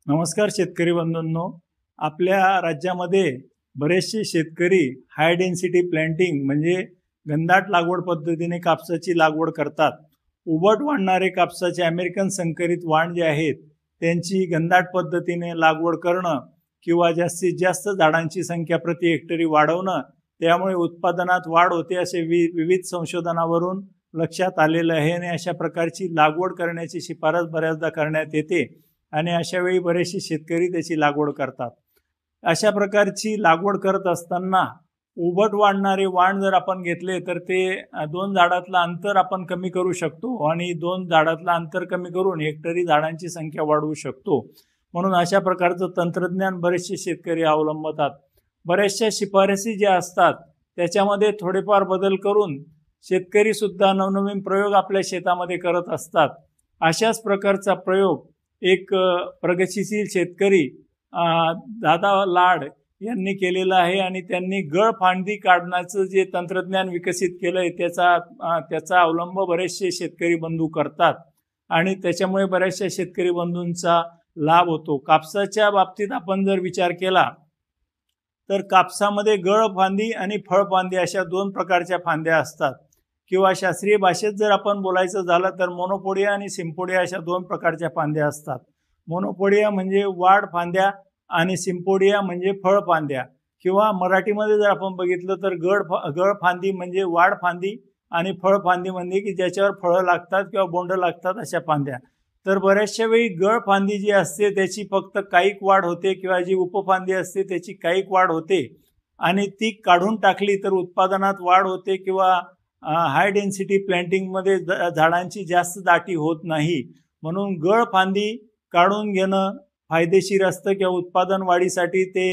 नमस्कार शेतकरी बंधूंनो, आपल्या राज्यामध्ये बरेचसे शेतकरी हाय डेन्सिटी प्लांटिंग म्हणजे घनदाट लागवड पद्धतीने कापसाची लागवड करतात। उबट वाढणारे कापसाचे अमेरिकन संकरित वाण जे आहेत त्यांची घनदाट पद्धतीने लागवड करणं किंवा जास्तीत जास्त झाडांची संख्या प्रति हेक्टरी वाढवणं, त्यामुळे उत्पादनात वाढ होते असे विविध संशोधनावरून लक्षात आलेलं आहे आणि अशा प्रकारची लागवड करण्याची शिफारस बऱ्याचदा करण्यात येते आणि अशा वेळी बरेचसे शेतकरी त्याची लागवड करतात। अशा प्रकारची लागवड करत असताना उबट वाढणारे वाण जर आपण घेतले तर ते दोन झाडातलं अंतर आपण कमी करू शकतो आणि दोन झाडातलं अंतर कमी करून हेक्टरी झाडांची संख्या वाढवू शकतो। म्हणून अशा प्रकारचं तंत्रज्ञान बरेचसे शेतकरी अवलंबतात। बऱ्याचशा शिफारसी ज्या असतात त्याच्यामध्ये थोडेफार बदल करून शेतकरी सुद्धा नवनवीन प्रयोग आपल्या शेतामध्ये करत असतात। अशाच प्रकारचा प्रयोग एक प्रगतिशील शेतकरी दादा लाड यांनी केलेला आहे आणि त्यांनी गळफांदी काढण्याचं जे तंत्रज्ञान विकसित केलंय त्याचा अवलंब बरेचसे शेतकरी बंधू करतात आणि त्याच्यामुळे बऱ्याचशा शेतकरी बंधूंचा लाभ होतो। कापसाच्या बाबतीत आपण जर विचार केला तर कापसामध्ये गळफांदी आणि फळफांदी अशा दोन प्रकारच्या फांद्या असतात किंवा शास्त्रीय भाषेत जर आपण बोलायचं झालं तर मोनोपोडिया आणि सिम्पोडिया अशा दोन प्रकारच्या फांद्या असतात। मोनोपोडिया म्हणजे वाढ फांद्या आणि सिम्पोडिया म्हणजे फळ फांद्या, किंवा मराठीमध्ये जर आपण बघितलं तर गळफांदी म्हणजे वाढ फांदी आणि फळ फांदी म्हणजे की ज्याच्यावर फळं लागतात किंवा बोंड लागतात अशा फांद्या। तर बऱ्याचशा वेळी गळफांदी जी असते त्याची फक्त काईक वाढ होते किंवा जी उपफांदी असते त्याची काईक वाढ होते आणि ती काढून टाकली तर उत्पादनात वाढ होते किंवा हाय डेन्सिटी प्लांटिंगमध्ये झाडांची जास्त दाटी होत नाही। म्हणून गळफांदी काढून घेणं फायदेशीर असतं किंवा उत्पादन वाढीसाठी ते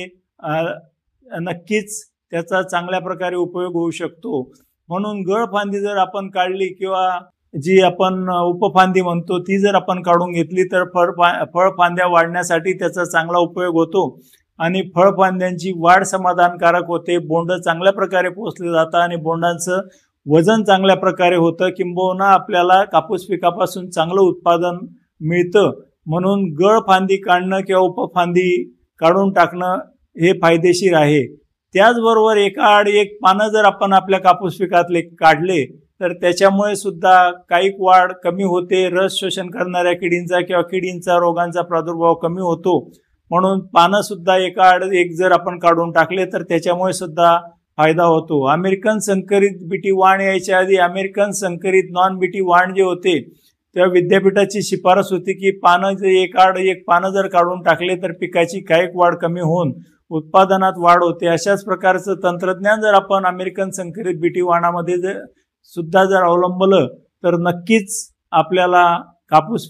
नक्कीच त्याचा चांगल्या प्रकारे उपयोग होऊ शकतो। म्हणून गळफांदी जर आपण काढली किंवा जी आपण उपफांदी म्हणतो ती जर आपण काढून घेतली तर फळफांद्या वाढण्यासाठी त्याचा चांगला उपयोग होतो आणि फळफांद्यांची वाढ समाधानकारक होते, बोंड चांगल्या प्रकारे पोचले जातात आणि बोंडांचं वजन चांगल्या प्रकारे होतं, किंबहुना आपल्याला कापूस पिकापासून चांगलं उत्पादन मिळतं। म्हणून गळफांदी काढणं किंवा उपफांदी काढून टाकणं हे फायदेशीर आहे। त्याचबरोबर एकाआड एक पानं जर आपण आपल्या कापूस पिकातले काढले तर त्याच्यामुळे सुद्धा काईक वाढ कमी होते, रस शोषण करणाऱ्या किडींचा किंवा किडींचा रोगांचा प्रादुर्भाव कमी होतो। म्हणून पानं सुद्धा एकाआड एक जर आपण काढून टाकले तर त्याच्यामुळे सुद्धा फायदा होतो। अमेरिकन संकरित बीटी वाण यायच्या आधी अमेरिकन संकरित नॉन बीटी वाण जे होते तेव्हा विद्यापीठाची शिफारस होती की पानं जे एकाआड एक पानं जर काढून टाकले तर पिकाची काईक वाढ कमी होऊन उत्पादनात वाढ होते। अशाच प्रकारचं तंत्रज्ञान जर आपण अमेरिकन संकरित बीटी वाणामध्ये सुद्धा जर अवलंबलं तर नक्कीच आपल्याला कापूस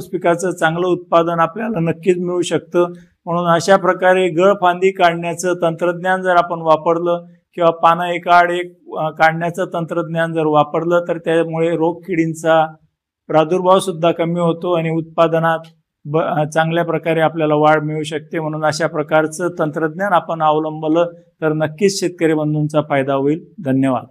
पिकाचं चांगलं उत्पादन आपल्याला नक्कीच मिळू शकतं। म्हणून अशा प्रकारे गळफांदी काढण्याचं तंत्रज्ञान जर आपण वापरलं किंवा पानं एकाआड एक काढण्याचं तंत्रज्ञान जर वापरलं तर त्यामुळे रोगकिडींचा प्रादुर्भाव सुद्धा कमी होतो आणि उत्पादनात चांगल्या प्रकारे आपल्याला वाढ मिळू शकते। म्हणून अशा प्रकारचं तंत्रज्ञान आपण अवलंबलं तर नक्कीच शेतकरी बंधूंचा फायदा होईल। धन्यवाद।